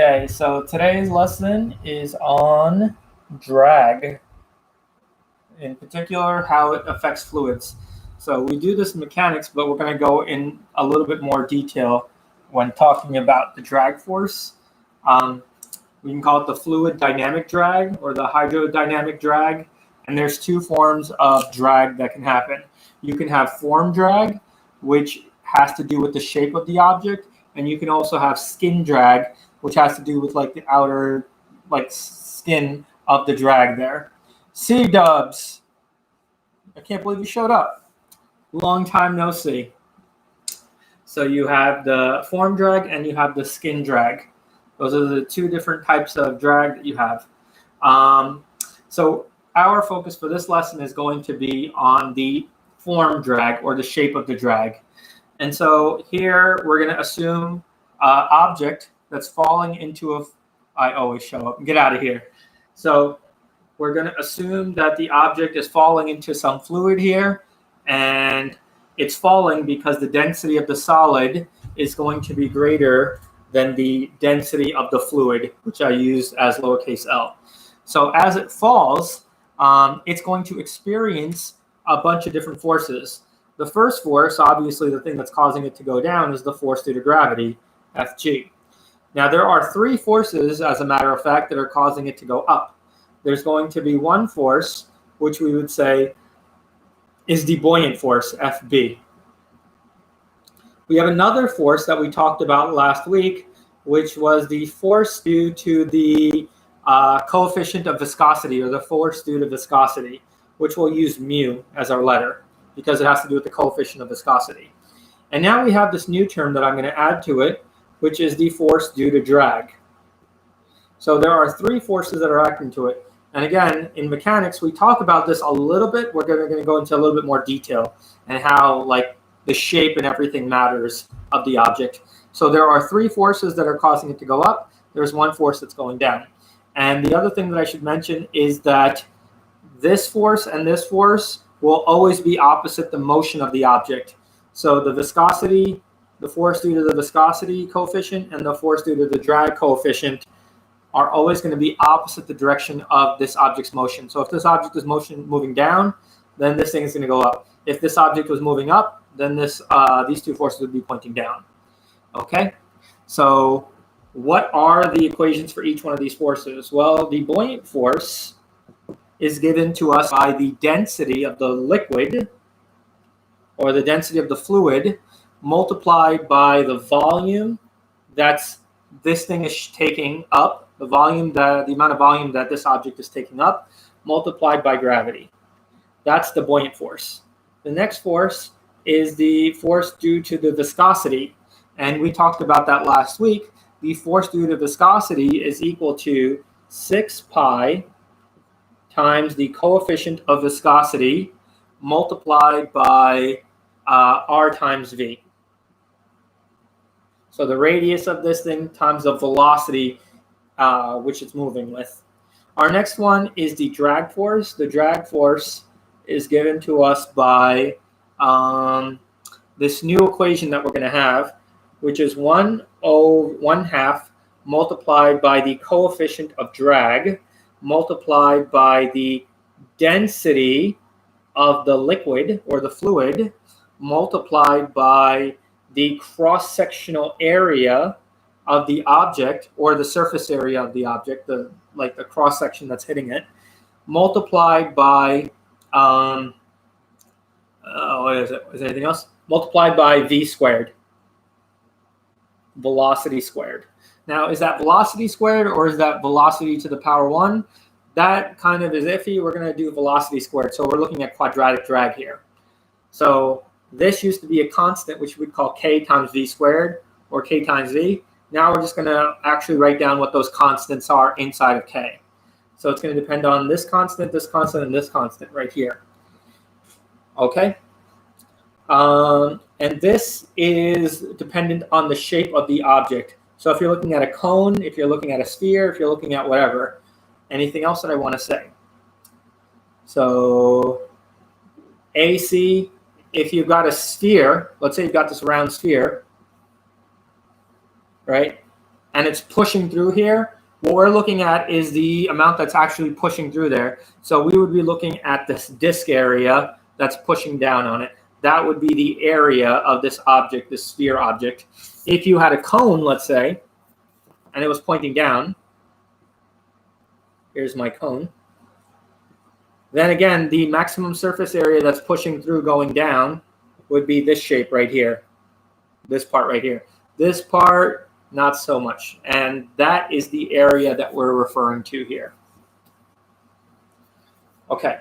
Okay, so today's lesson is on drag, in particular how it affects fluids. So we do this in mechanics, but we're going to go in a little bit more detail when talking about the drag force. We can call it the fluid dynamic drag or the hydrodynamic drag. And there's two forms of drag that can happen. You can have form drag, which has to do with the shape of the object, and you can also have skin drag, which has to do with like the outer skin of the drag there. C-dubs, I can't believe you showed up. Long time no see. So you have the form drag and you have the skin drag. Those are the two different types of drag that you have. So our focus for this lesson is going to be on the form drag or the shape of the drag. And so here we're going to assume an object that's falling into a, I always show up, get out of here. So we're going to assume that the object is falling into some fluid here, and it's falling because the density of the solid is going to be greater than the density of the fluid, which I use as lowercase l. So as it falls, it's going to experience a bunch of different forces. The first force, obviously the thing that's causing it to go down, is the force due to gravity, Fg. Now there are three forces, as a matter of fact, that are causing it to go up. There's going to be one force, which we would say is the buoyant force, Fb. We have another force that we talked about last week, which was the force due to the coefficient of viscosity, or the force due to viscosity, which we'll use mu as our letter, because it has to do with the coefficient of viscosity. And now we have this new term that I'm going to add to it, which is the force due to drag. So there are three forces that are acting to it. And again, in mechanics, we talk about this a little bit. We're going to go into a little bit more detail and how the shape and everything matters of the object. So there are three forces that are causing it to go up. There's one force that's going down. And the other thing that I should mention is that this force and this force will always be opposite the motion of the object. So the viscosity, the force due to the viscosity coefficient, and the force due to the drag coefficient are always going to be opposite the direction of this object's motion. So if this object is moving down, then this thing is going to go up. If this object was moving up, then these two forces would be pointing down. Okay? So what are the equations for each one of these forces? Well, the buoyant force is given to us by the density of the liquid, or the density of the fluid, multiplied by the volume that's this thing is taking up, the amount of volume that this object is taking up, multiplied by gravity. That's the buoyant force. The next force is the force due to the viscosity, and we talked about that last week. The force due to viscosity is equal to 6 pi times the coefficient of viscosity multiplied by r times v. So the radius of this thing times the velocity which it's moving with. Our next one is the drag force. The drag force is given to us by this new equation that we're going to have, which is 1/2 multiplied by the coefficient of drag multiplied by the density of the liquid or the fluid multiplied by the cross-sectional area of the object, or the surface area of the object, the cross-section that's hitting it, multiplied by what is it? Is there anything else? Multiplied by v squared, velocity squared. Now, is that velocity squared or is that velocity to the power 1? That kind of is iffy. We're going to do velocity squared. So we're looking at quadratic drag here. So this used to be a constant, which we'd call k times v squared, or k times v. Now we're just going to actually write down what those constants are inside of k. So it's going to depend on this constant, and this constant right here. Okay? And this is dependent on the shape of the object. So if you're looking at a cone, if you're looking at a sphere, if you're looking at whatever. Anything else that I want to say? So AC, if you've got a sphere, let's say you've got this round sphere, right? and it's pushing through here, what we're looking at is the amount that's actually pushing through there. So we would be looking at this disk area that's pushing down on it. That would be the area of this object, this sphere object. If you had a cone, let's say, and it was pointing down, here's my cone. Then again, the maximum surface area that's pushing through going down would be this shape right here, this part right here. This part, not so much. And that is the area that we're referring to here. Okay,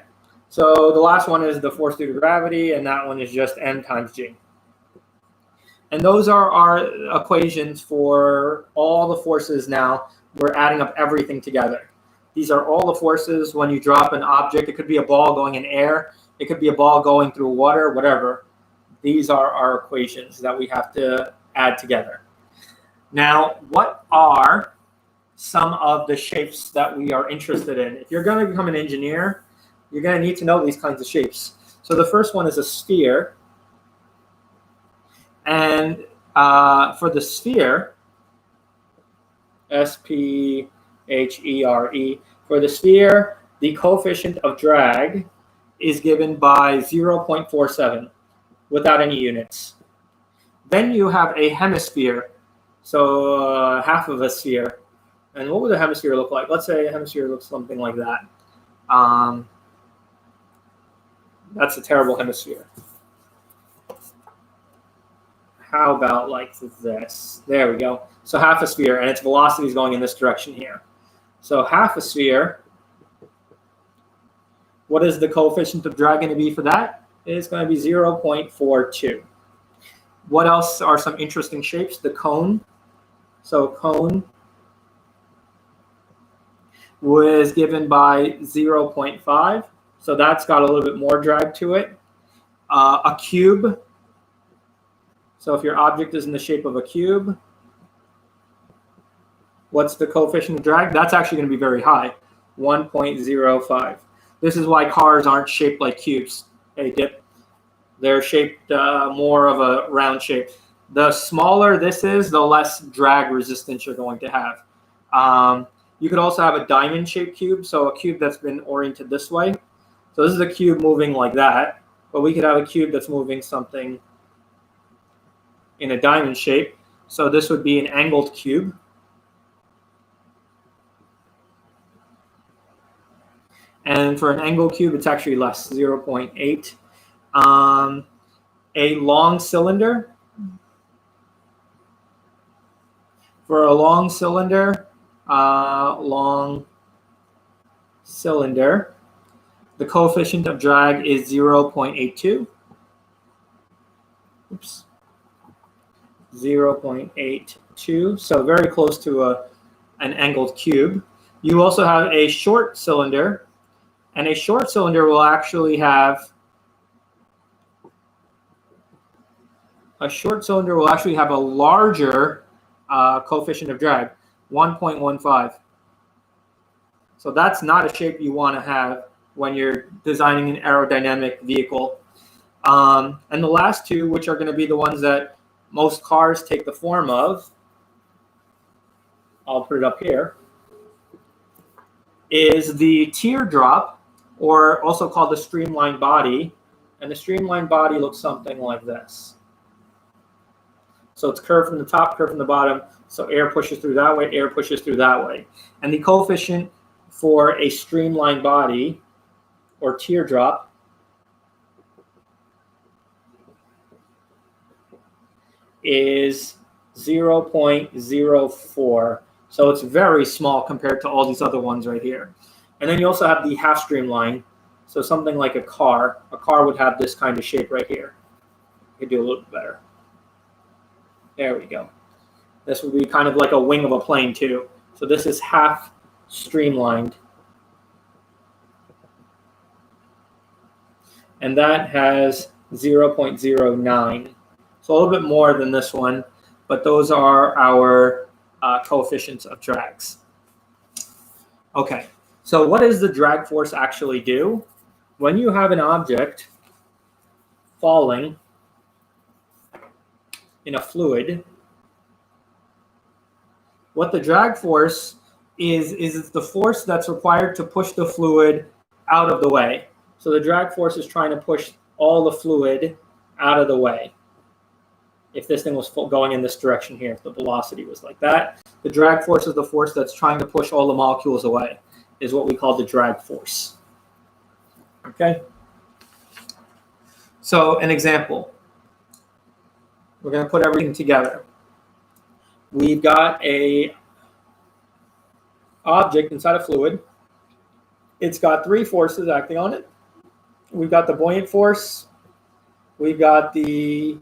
so the last one is the force due to gravity, and that one is just m times g. And those are our equations for all the forces now. We're adding up everything together. These are all the forces when you drop an object. It could be a ball going in air. It could be a ball going through water, whatever. These are our equations that we have to add together. Now, what are some of the shapes that we are interested in? If you're going to become an engineer, you're going to need to know these kinds of shapes. So the first one is a sphere. And for the sphere, S-P-H-E-R-E, for the sphere, the coefficient of drag is given by 0.47 without any units. Then you have a hemisphere, so half of a sphere. And what would a hemisphere look like? Let's say a hemisphere looks something like that. That's a terrible hemisphere. How about like this? There we go. So half a sphere, and its velocity is going in this direction here. So half a sphere, what is the coefficient of drag going to be for that? It's going to be 0.42. What else are some interesting shapes? The cone. So cone was given by 0.5. So that's got a little bit more drag to it. A cube. So if your object is in the shape of a cube, what's the coefficient of drag? That's actually going to be very high, 1.05. This is why cars aren't shaped like cubes. Hey, Dip. They're shaped more of a round shape. The smaller this is, the less drag resistance you're going to have. You could also have a diamond-shaped cube, so a cube that's been oriented this way. So this is a cube moving like that, but we could have a cube that's moving something in a diamond shape. So this would be an angled cube. And for an angled cube, it's actually less, 0.8. A long cylinder. For a long cylinder, the coefficient of drag is 0.82. Oops. 0.82, so very close to an angled cube. You also have a short cylinder, and a short cylinder will actually have a larger coefficient of drag, 1.15. So that's not a shape you want to have when you're designing an aerodynamic vehicle. And the last two, which are going to be the ones that most cars take the form of, I'll put it up here, is the teardrop, or also called the streamlined body. And the streamlined body looks something like this. So it's curved from the top, curved from the bottom. So air pushes through that way, air pushes through that way. And the coefficient for a streamlined body or teardrop is 0.04. So it's very small compared to all these other ones right here. And then you also have the half streamline. So something like a car. A car would have this kind of shape right here. You could do a little bit better. There we go. This would be kind of like a wing of a plane too. So this is half streamlined. And that has 0.09. So a little bit more than this one, but those are our coefficients of drags. Okay, so what does the drag force actually do? When you have an object falling in a fluid, what the drag force is the force that's required to push the fluid out of the way. So the drag force is trying to push all the fluid out of the way. If this thing was going in this direction here, if the velocity was like that, the drag force is the force that's trying to push all the molecules away, is what we call the drag force. Okay? So an example. We're going to put everything together. We've got a object inside a fluid. It's got three forces acting on it. We've got the buoyant force. We've got the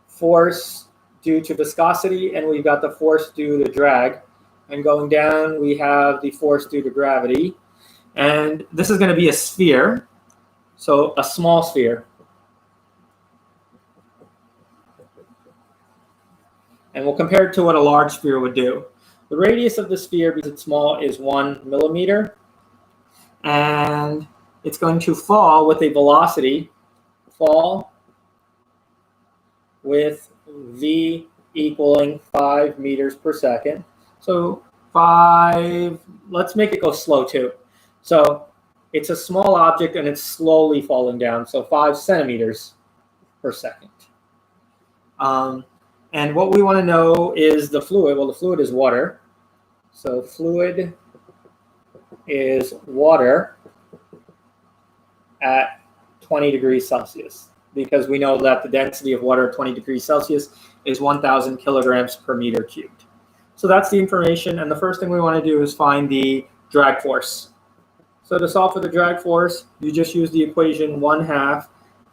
force due to viscosity, and we've got the force due to drag. And going down, we have the force due to gravity. And this is going to be a sphere, so a small sphere. And we'll compare it to what a large sphere would do. The radius of the sphere, because it's small, is 1 millimeter. And it's going to fall with a velocity, fall with v equaling 5 meters per second. So 5, let's make it go slow too. So it's a small object and it's slowly falling down. So 5 centimeters per second. And what we want to know is the fluid. Well, the fluid is water. So fluid is water at 20 degrees Celsius, because we know that the density of water at 20 degrees Celsius is 1,000 kilograms per meter cubed. So that's the information. And the first thing we want to do is find the drag force. So to solve for the drag force, you just use the equation 1/2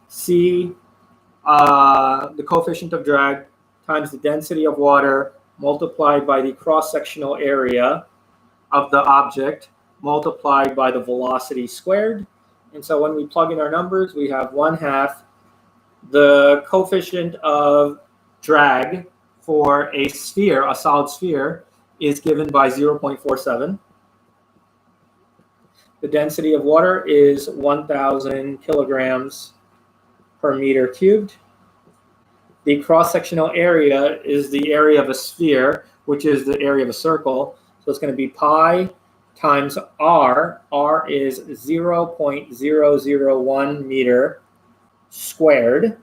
C, the coefficient of drag, times the density of water multiplied by the cross-sectional area of the object multiplied by the velocity squared. And so when we plug in our numbers, we have 1/2. The coefficient of drag for a sphere, a solid sphere, is given by 0.47. The density of water is 1,000 kilograms per meter cubed. The cross-sectional area is the area of a sphere, which is the area of a circle. So it's going to be pi times r. R is 0.001 meter squared.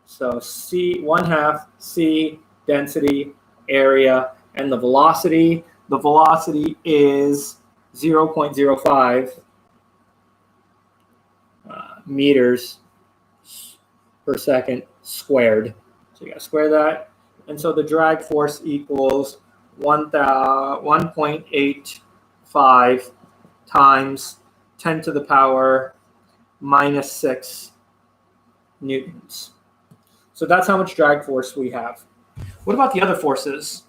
So C, 1/2 C, density, area, and the velocity. The velocity is 0.05 meters per second squared. So you got to square that. And so the drag force equals 1.85 times 10 to the power minus 6 newtons. So that's how much drag force we have. What about the other forces?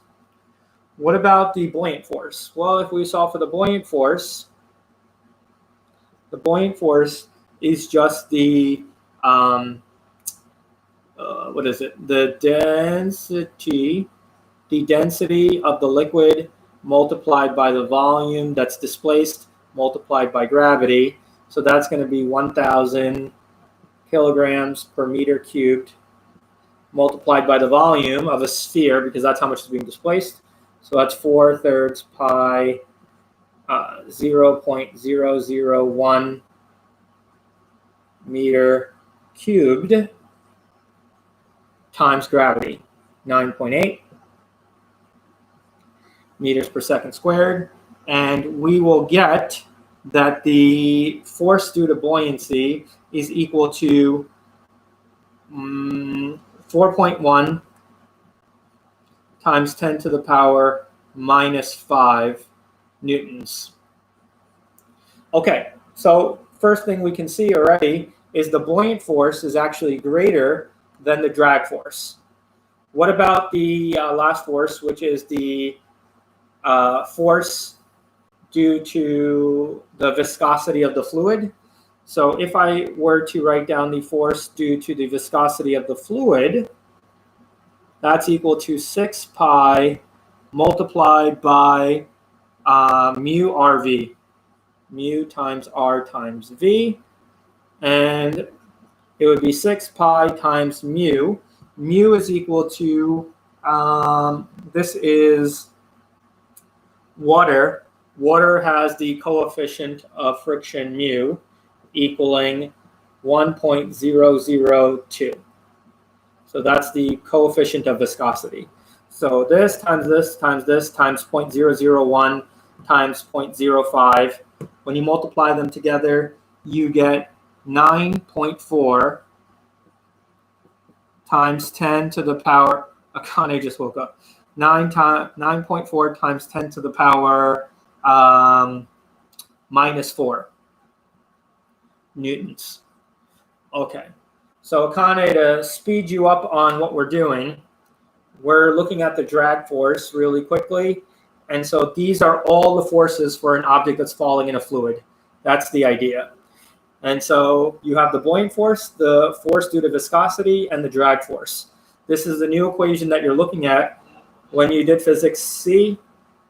What about the buoyant force? Well, if we solve for the buoyant force is just the the density of the liquid multiplied by the volume that's displaced multiplied by gravity. So that's going to be 1,000 kilograms per meter cubed multiplied by the volume of a sphere, because that's how much is being displaced. So that's 4/3 pi 0.001 meter cubed times gravity, 9.8 meters per second squared. And we will get that the force due to buoyancy is equal to 4.1 times 10 to the power minus 5 newtons. Okay, so first thing we can see already is the buoyant force is actually greater than the drag force. What about the last force, which is the force due to the viscosity of the fluid? So if I were to write down the force due to the viscosity of the fluid, that's equal to 6 pi multiplied by mu RV. Mu times R times V. And it would be 6 pi times mu. Mu is equal to This is water. Water has the coefficient of friction mu equaling 1.002. So that's the coefficient of viscosity. So this times this times this times 0.001 times 0.05. When you multiply them together, you get 9.4 times 10 to the power, Akane just woke up, 9.4 times 10 to the power minus 4 newtons. Okay, so Akane, to speed you up on what we're doing, we're looking at the drag force really quickly. And so these are all the forces for an object that's falling in a fluid. That's the idea. And so you have the buoyant force, the force due to viscosity, and the drag force. This is the new equation that you're looking at when you did physics C.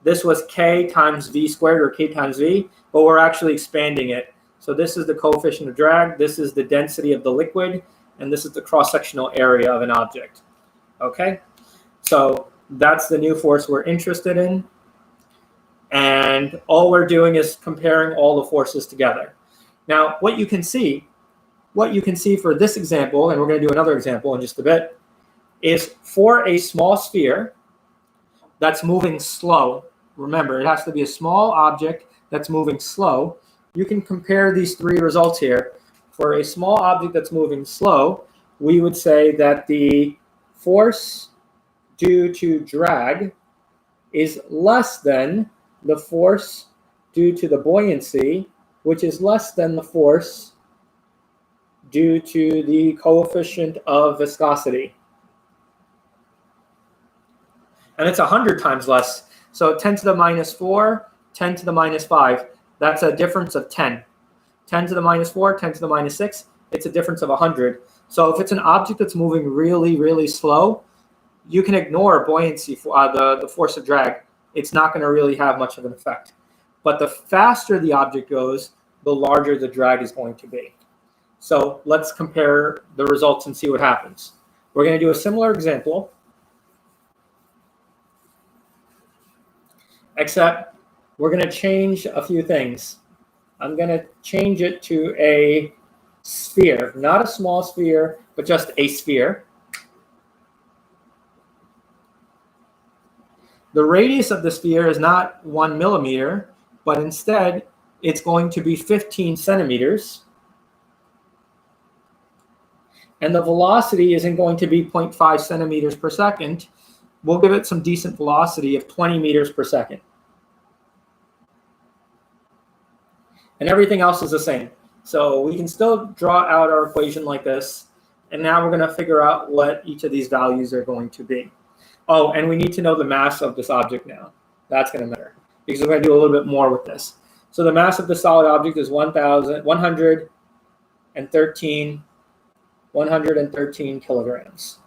This was K times V squared, or K times V, but we're actually expanding it. So this is the coefficient of drag, this is the density of the liquid, and this is the cross-sectional area of an object. Okay? So that's the new force we're interested in. And all we're doing is comparing all the forces together. Now, what you can see for this example, and we're going to do another example in just a bit, is for a small sphere that's moving slow. Remember, it has to be a small object that's moving slow. You can compare these three results here. For a small object that's moving slow, we would say that the force due to drag is less than the force due to the buoyancy, which is less than the force due to the coefficient of viscosity. And it's 100 times less. So 10 to the minus 4, 10 to the minus 5. That's a difference of 10. 10 to the minus 4, 10 to the minus 6, it's a difference of 100. So if it's an object that's moving really, really slow, you can ignore buoyancy, the force of drag. It's not going to really have much of an effect. But the faster the object goes, the larger the drag is going to be. So let's compare the results and see what happens. We're going to do a similar example, except we're going to change a few things. I'm going to change it to a sphere, not a small sphere, but just a sphere. The radius of the sphere is not 1 millimeter, but instead it's going to be 15 centimeters. And the velocity isn't going to be 0.5 centimeters per second. We'll give it some decent velocity of 20 meters per second. And everything else is the same. So we can still draw out our equation like this. And now we're going to figure out what each of these values are going to be. Oh, and we need to know the mass of this object now. That's going to matter because we're going to do a little bit more with this. So the mass of the solid object is 113 kilograms.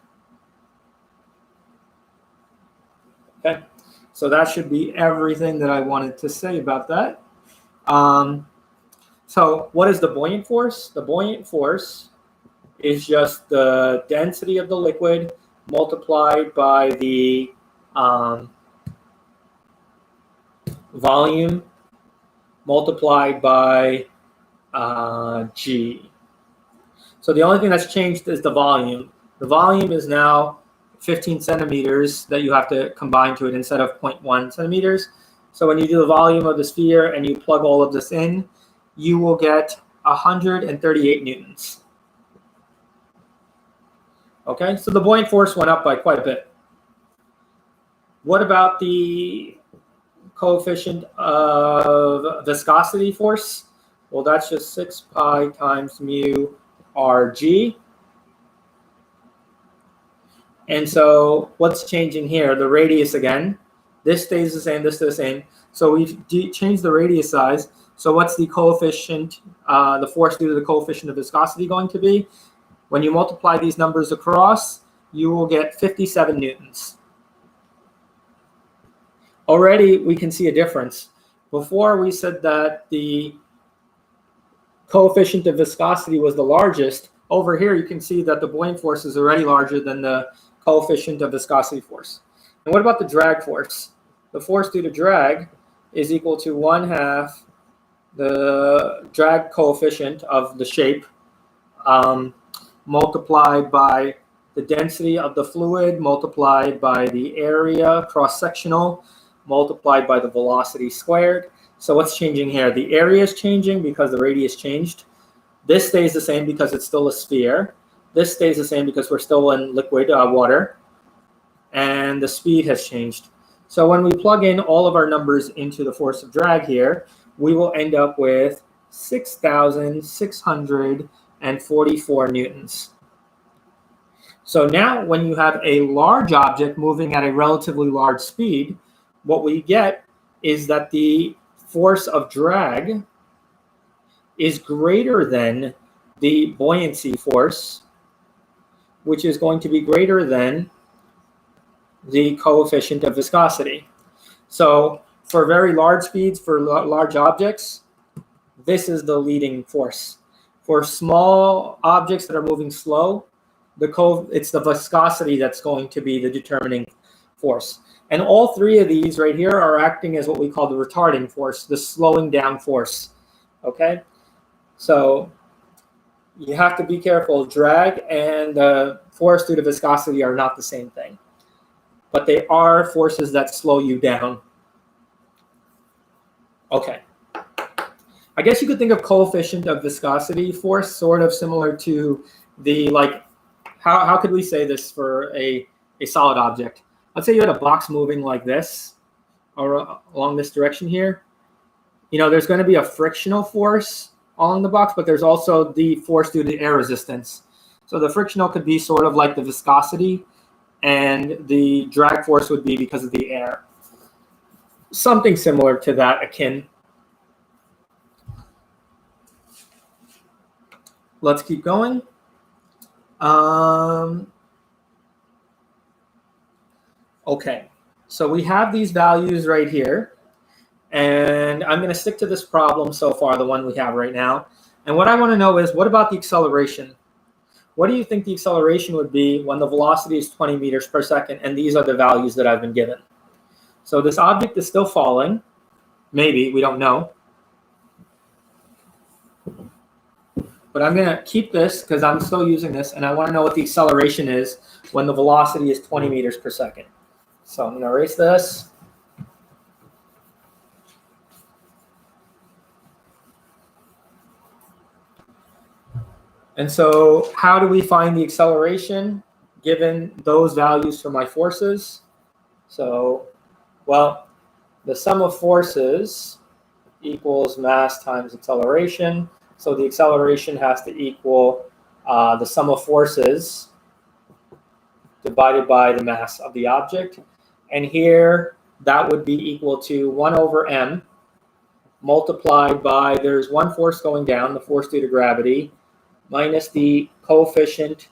Okay, so that should be everything that I wanted to say about that. So what is the buoyant force? The buoyant force is just the density of the liquid multiplied by the volume multiplied by G. So the only thing that's changed is the volume. The volume is now 15 centimeters that you have to combine to it instead of 0.1 centimeters. So when you do the volume of the sphere and you plug all of this in, you will get 138 newtons. Okay, so the buoyant force went up by quite a bit. What about the coefficient of viscosity force? Well, that's just 6 pi times mu rg. And so what's changing here? The radius again. This stays the same, this stays the same. So we've changed the radius size. So what's the coefficient, the force due to the coefficient of viscosity going to be? When you multiply these numbers across, you will get 57 newtons. Already we can see a difference. Before we said that the coefficient of viscosity was the largest. Over here you can see that the buoyant force is already larger than the coefficient of viscosity force. And what about the drag force? The force due to drag is equal to 1/2 the drag coefficient of the shape multiplied by the density of the fluid multiplied by the area cross-sectional multiplied by the velocity squared. So what's changing here? The area is changing because the radius changed. This stays the same because it's still a sphere. This stays the same because we're still in liquid water. And the speed has changed. So when we plug in all of our numbers into the force of drag here, we will end up with 6,644 newtons. So now when you have a large object moving at a relatively large speed, what we get is that the force of drag is greater than the buoyancy force, which is going to be greater than the coefficient of viscosity. So for very large speeds, for large objects, this is the leading force. For small objects that are moving slow, it's the viscosity that's going to be the determining force. And all three of these right here are acting as what we call the retarding force, the slowing down force. Okay? So you have to be careful. Drag and the force due to viscosity are not the same thing, but they are forces that slow you down. Okay. I guess you could think of coefficient of viscosity force sort of similar to the, like, how could we say this for a solid object? Let's say you had a box moving like this or along this direction here. You know, there's going to be a frictional force along the box, but there's also the force due to air resistance. So the frictional could be sort of like the viscosity, and the drag force would be because of the air. Something similar to that, akin. Let's keep going. Okay, so we have these values right here, and I'm going to stick to this problem so far, the one we have right now. And what I want to know is, what about the acceleration? What do you think the acceleration would be when the velocity is 20 meters per second, and these are the values that I've been given? So this object is still falling. Maybe, we don't know. But I'm going to keep this because I'm still using this, and I want to know what the acceleration is when the velocity is 20 meters per second. So I'm going to erase this. And so how do we find the acceleration given those values for my forces? So, well, the sum of forces equals mass times acceleration. So the acceleration has to equal the sum of forces divided by the mass of the object. And here, that would be equal to 1/m multiplied by, there's one force going down, the force due to gravity, minus the coefficient,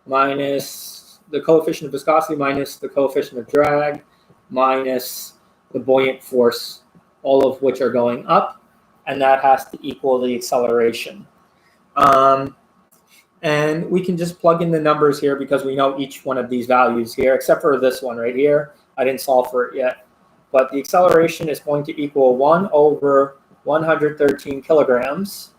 minus the coefficient of viscosity, minus the coefficient of drag, minus the buoyant force, all of which are going up. And that has to equal the acceleration. And we can just plug in the numbers here because we know each one of these values here, except for this one right here. I didn't solve for it yet. But the acceleration is going to equal 1/113 kilograms.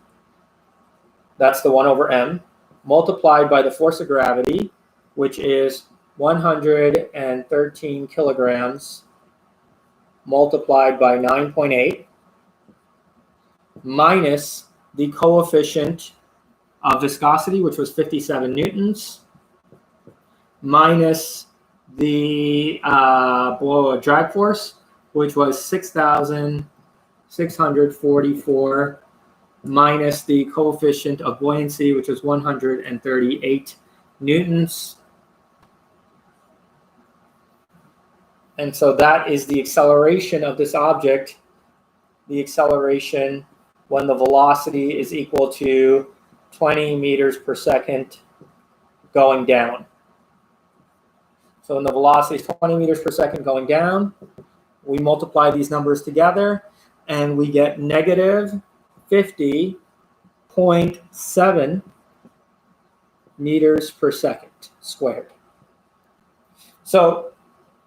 That's the 1/m, multiplied by the force of gravity, which is 113 kilograms multiplied by 9.8. minus the coefficient of viscosity, which was 57 newtons, minus the drag force, which was 6,644, minus the coefficient of buoyancy, which was 138 newtons. And so that is the acceleration of this object, the acceleration when the velocity is equal to 20 meters per second going down. So when the velocity is 20 meters per second going down, we multiply these numbers together and we get negative 50.7 meters per second squared. So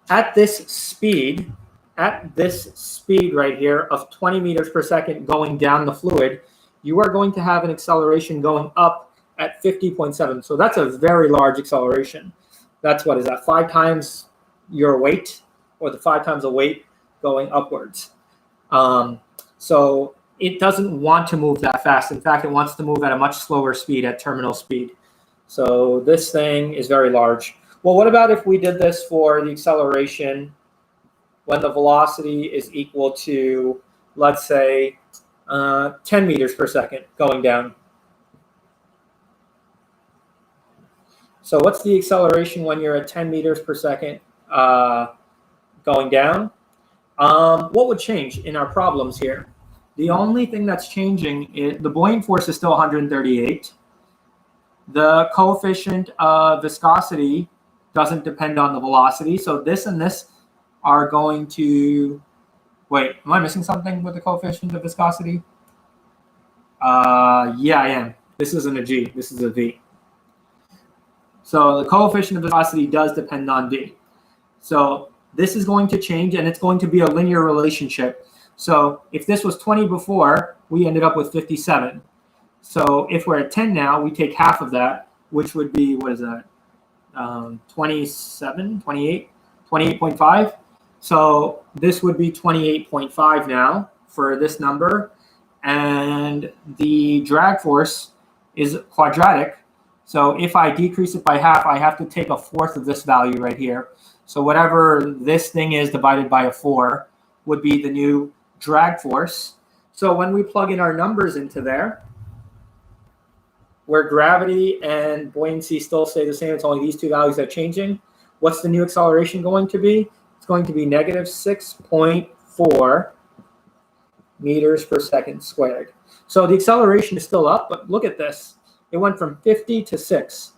at this speed right here of 20 meters per second going down the fluid, you are going to have an acceleration going up at 50.7. So that's a very large acceleration. That's, what is that, 5 times your weight, or the 5 times the weight going upwards. So it doesn't want to move that fast. In fact, it wants to move at a much slower speed, at terminal speed. So this thing is very large. Well, what about if we did this for the acceleration when the velocity is equal to, let's say, 10 meters per second going down? So what's the acceleration when you're at 10 meters per second going down? What would change in our problems here? The only thing that's changing is the buoyant force is still 138. The coefficient of viscosity doesn't depend on the velocity. So this and this are going to, wait, am I missing something with the coefficient of viscosity? Yeah, I am. This isn't a G, this is a V. So the coefficient of viscosity does depend on D. So this is going to change, and it's going to be a linear relationship. So if this was 20 before, we ended up with 57. So if we're at 10 now, we take half of that, which would be, what is that? 27, 28, 28.5. So this would be 28.5 now for this number. And the drag force is quadratic. So if I decrease it by half, I have to take a fourth of this value right here. So whatever this thing is divided by a 4 would be the new drag force. So when we plug in our numbers into there, where gravity and buoyancy still stay the same, it's only these two values that are changing. What's the new acceleration going to be? It's going to be negative 6.4 meters per second squared. So the acceleration is still up, but look at this. It went from 50 to 6.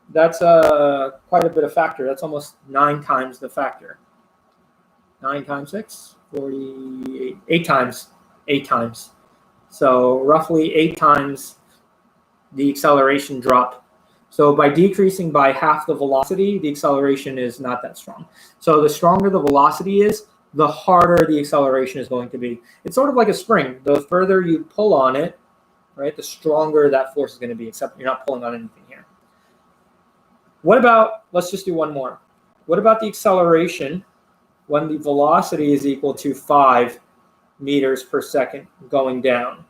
That's quite a bit of factor. That's almost 9 times the factor. 9 times 6, 48, 8 times. 8 times. So roughly 8 times the acceleration drop. So by decreasing by half the velocity, the acceleration is not that strong. So the stronger the velocity is, the harder the acceleration is going to be. It's sort of like a spring. The further you pull on it, right, the stronger that force is going to be, except you're not pulling on anything here. What about, let's just do one more. What about the acceleration when the velocity is equal to 5 meters per second going down?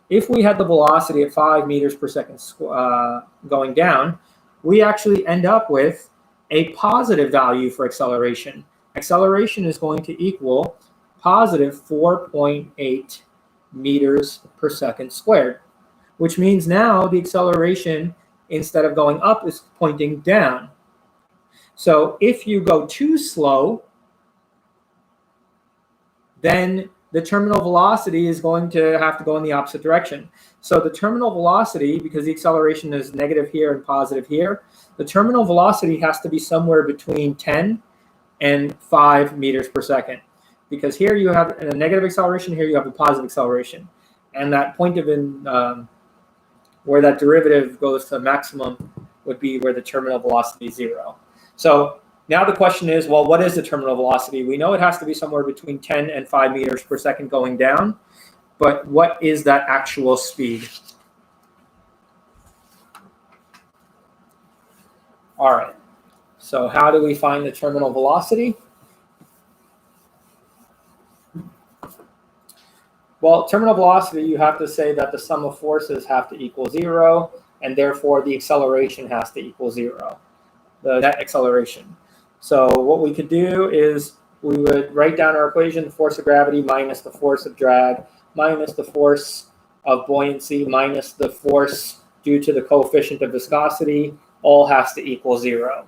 If we had the velocity at 5 meters per second going down, we actually end up with a positive value for acceleration. Acceleration is going to equal positive 4.8 meters per second squared, which means now the acceleration, instead of going up, is pointing down. So if you go too slow, then the terminal velocity is going to have to go in the opposite direction. So the terminal velocity, because the acceleration is negative here and positive here, the terminal velocity has to be somewhere between 10 and 5 meters per second. Because here you have a negative acceleration, here you have a positive acceleration. And that point of where that derivative goes to maximum would be where the terminal velocity is 0. So now the question is, well, what is the terminal velocity? We know it has to be somewhere between 10 and 5 meters per second going down, but what is that actual speed? All right, so how do we find the terminal velocity? Well, terminal velocity, you have to say that the sum of forces have to equal 0, and therefore the acceleration has to equal 0, the net acceleration. So what we could do is we would write down our equation, the force of gravity minus the force of drag, minus the force of buoyancy, minus the force due to the coefficient of viscosity, all has to equal 0.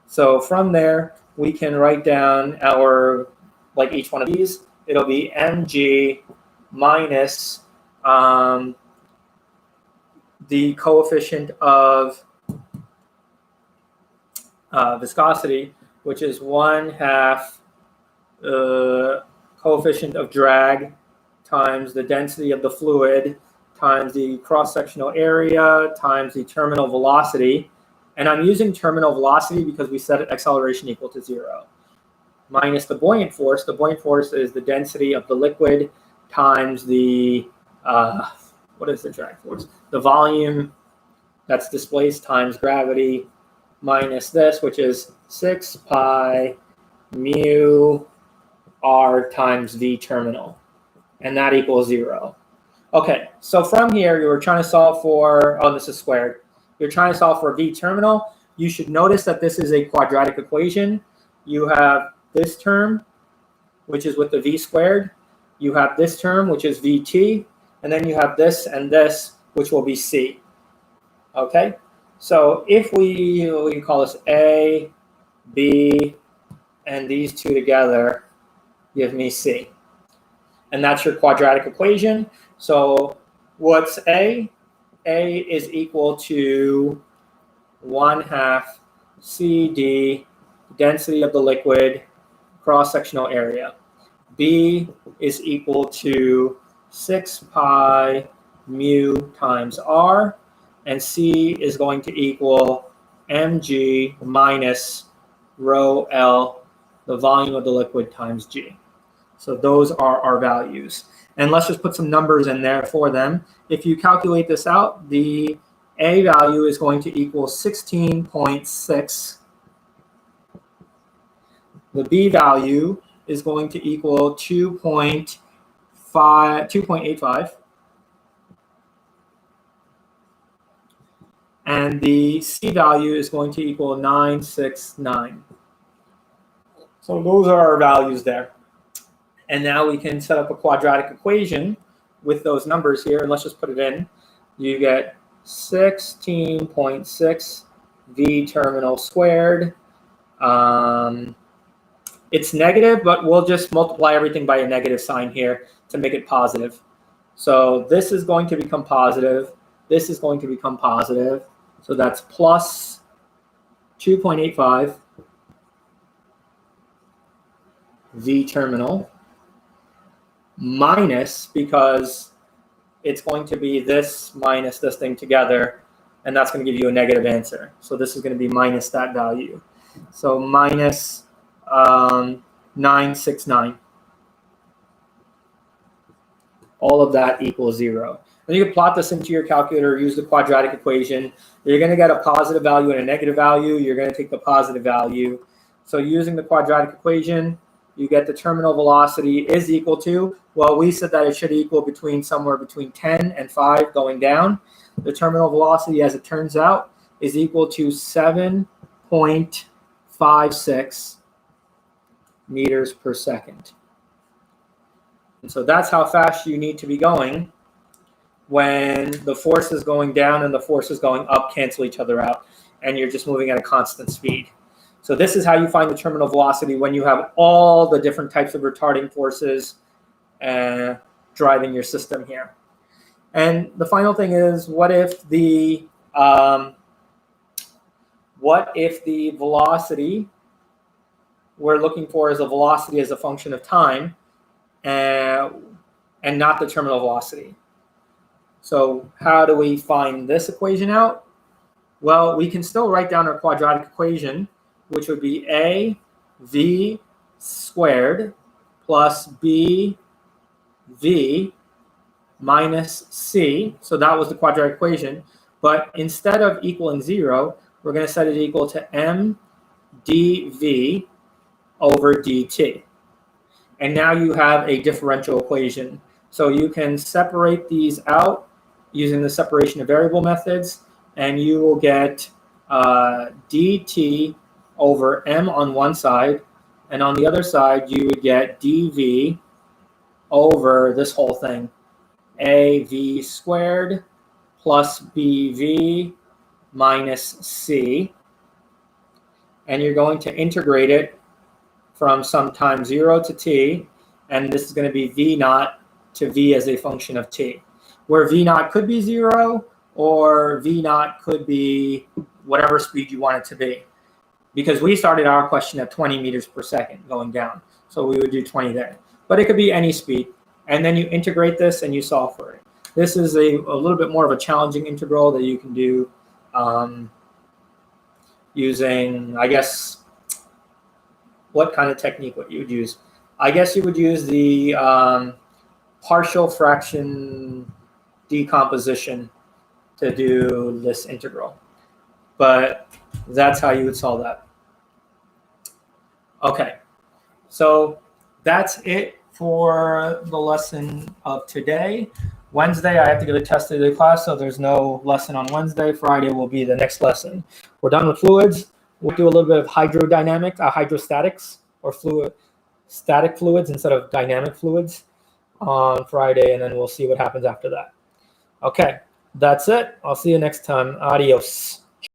So from there, we can write down our, like each one of these, it'll be mg minus the coefficient of viscosity, which is 1/2 coefficient of drag times the density of the fluid times the cross-sectional area times the terminal velocity And I'm using terminal velocity because we set acceleration equal to 0. Minus the buoyant force. The buoyant force is the density of the liquid times the, what is the drag force? The volume that's displaced times gravity minus this, which is 6 pi mu r times v terminal. And that equals 0. Okay, so from here, you were trying to solve for, oh, this is squared. You're trying to solve for v terminal. You should notice that this is a quadratic equation. You have this term, which is with the v squared. You have this term, which is vt. And then you have this and this, which will be c. Okay, so if we call this a, b, and these two together give me c. And that's your quadratic equation. So what's a? A is equal to 1/2 CD, density of the liquid, cross-sectional area. B is equal to 6 pi mu times r. And C is going to equal mg minus rho L, the volume of the liquid, times G. So those are our values. And let's just put some numbers in there for them. If you calculate this out, the A value is going to equal 16.6. The B value is going to equal 2.85. And the C value is going to equal 969. So those are our values there. And now we can set up a quadratic equation with those numbers here. And let's just put it in. You get 16.6 V terminal squared. It's negative, but we'll just multiply everything by a negative sign here to make it positive. So this is going to become positive. This is going to become positive. So that's plus 2.85 V terminal minus, because it's going to be this minus this thing together, and that's going to give you a negative answer. So this is going to be minus that value. So minus 969. All of that equals 0. And you can plot this into your calculator, use the quadratic equation. You're going to get a positive value and a negative value. You're going to take the positive value. So using the quadratic equation, you get the terminal velocity is equal to, well, we said that it should equal somewhere between 10 and 5 going down. The terminal velocity, as it turns out, is equal to 7.56 meters per second. And so that's how fast you need to be going when the force is going down and the force is going up, cancel each other out, and you're just moving at a constant speed. So this is how you find the terminal velocity when you have all the different types of retarding forces driving your system here. And the final thing is, what if the velocity we're looking for is a velocity as a function of time and not the terminal velocity? So how do we find this equation out? Well, we can still write down our quadratic equation, which would be a v squared plus b v minus c. So that was the quadratic equation. But instead of equaling 0, we're going to set it equal to m dv over dt. And now you have a differential equation. So you can separate these out using the separation of variable methods, and you will get dt over m on one side, and on the other side you would get dv over this whole thing, av squared plus bv minus c, and you're going to integrate it from some time 0 to t, and this is going to be v naught to v as a function of t, where v naught could be 0 or v naught could be whatever speed you want it to be, because we started our question at 20 meters per second going down, so we would do 20 there. But it could be any speed, and then you integrate this and you solve for it. This is a little bit more of a challenging integral that you can do using, I guess, what kind of technique would you use? I guess you would use the partial fraction decomposition to do this integral. But that's how you would solve that. Okay, so that's it for the lesson of today. Wednesday, I have to give a test of the class, so there's no lesson on Wednesday. Friday will be the next lesson. We're done with fluids. We'll do a little bit of hydrodynamics, hydrostatics, or static fluids instead of dynamic fluids on Friday, and then we'll see what happens after that. Okay, that's it. I'll see you next time. Adios.